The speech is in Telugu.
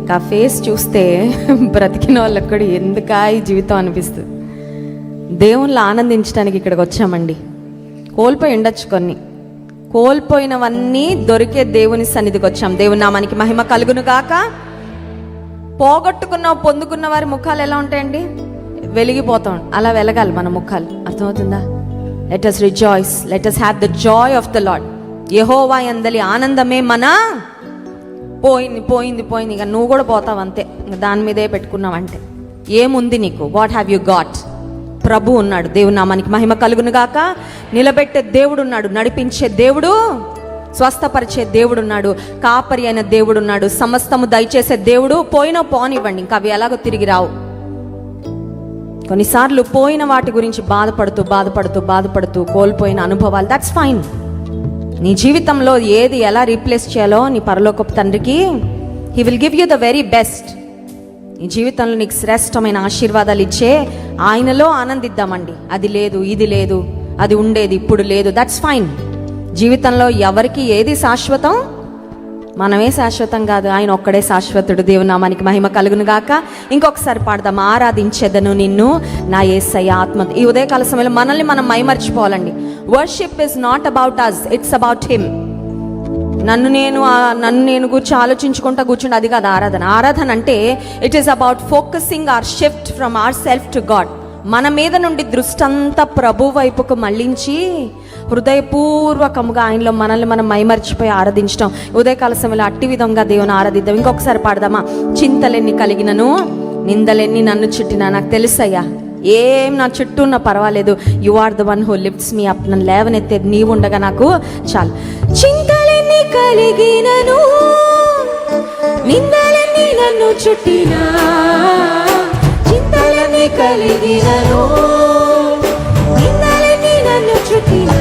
ఇంకా ఫేస్ చూస్తే బ్రతికిన వాళ్ళకి కూడా ఎందుకా ఈ జీవితం అనిపిస్తుంది. దేవుళ్ళు ఆనందించడానికి ఇక్కడికి వచ్చామండి. కోల్పోయి ఉండొచ్చు, కొన్ని కోల్పోయినవన్నీ దొరికే దేవుని సన్నిధికి వచ్చాం. దేవుని నామానికి మహిమ కలుగును గాక. పొందుకున్న వారి ముఖాలు ఎలా ఉంటాయండి? వెలిగిపోతాం. అలా వెలగాలి మన ముఖాలు. అర్థమవుతుందా? Let us rejoice, let us have the joy of the Lord. యెహోవా యందలి ఆనందమే మన పోయింది ఇక నువ్వు కూడా పోతావు అంతే. దాని మీదే పెట్టుకున్నావంటే ఏముంది నీకు? What have you got? ప్రభు ఉన్నాడు. దేవుని నామానికి మహిమ కలుగును గాక. నిలబెట్టే దేవుడు ఉన్నాడు, నడిపించే దేవుడు, స్వస్థపరిచే దేవుడు ఉన్నాడు, కాపరి అయిన దేవుడు ఉన్నాడు, సమస్తము దయచేసే దేవుడు. పోనివ్వండి, ఇంకా అవి ఎలాగో తిరిగి రావు. కొన్నిసార్లు పోయిన వాటి గురించి బాధపడుతూ కోల్పోయిన అనుభవాలు, దట్స్ ఫైన్. నీ జీవితంలో ఏది ఎలా రీప్లేస్ చేయాలో నీ పరలోకపు తండ్రికి he will give you the very best. నీ జీవితంలో నీకు శ్రేష్టమైన ఆశీర్వాదాలు ఇచ్చే ఆయనలో ఆనందిద్దామండి. అది లేదు, ఇది లేదు, అది ఉండేది ఇప్పుడు లేదు, దట్స్ ఫైన్. జీవితంలో ఎవరికి ఏది శాశ్వతం? మనమే శాశ్వతం కాదు, ఆయన ఒక్కడే శాశ్వతుడు. దేవుని నామానికి మహిమ కలుగును గాక. ఇంకొకసారి పాడదాం. ఆరాధించెదను నిన్ను నా యేసయ్య ఆత్మ. ఈ ఉదయకాల సమయంలో మనల్ని మనం మైమర్చిపోవాలండి. Worship is not about us, it's about him. నన్ను నేను గురించి ఆలోచించుకుంటా కూర్చుంటే అది కాదు ఆరాధన. ఆరాధన అంటే it is about focusing our shift from our self to God. మన మీద నుండి దృష్టి అంతా ప్రభు వైపుకు మళ్ళించి హృదయపూర్వకముగా ఆయనలో మనల్ని మనం మైమర్చిపోయి ఆరాధించడం. ఉదయకాల సమయంలో అట్టి విధంగా దేవుని ఆరాధిద్దాం. ఇంకొకసారి పాడదామా. చింతలెన్ని కలిగినను, నిందలెన్ని నన్ను చుట్టినా, నాకు తెలుసయ్యా ఏం నా చుట్టూ ఉన్న పర్వాలేదు, you are the one who lifts me up. నన్ను లేవనెత్తేది నీవు ఉండగా నాకు చాలు. చింతలెన్ని కలిగినను, నిందలెన్ని నన్ను చుట్టినా, చింతలెన్ని కలిగినను, నిందలెన్ని నన్ను చుట్టినా,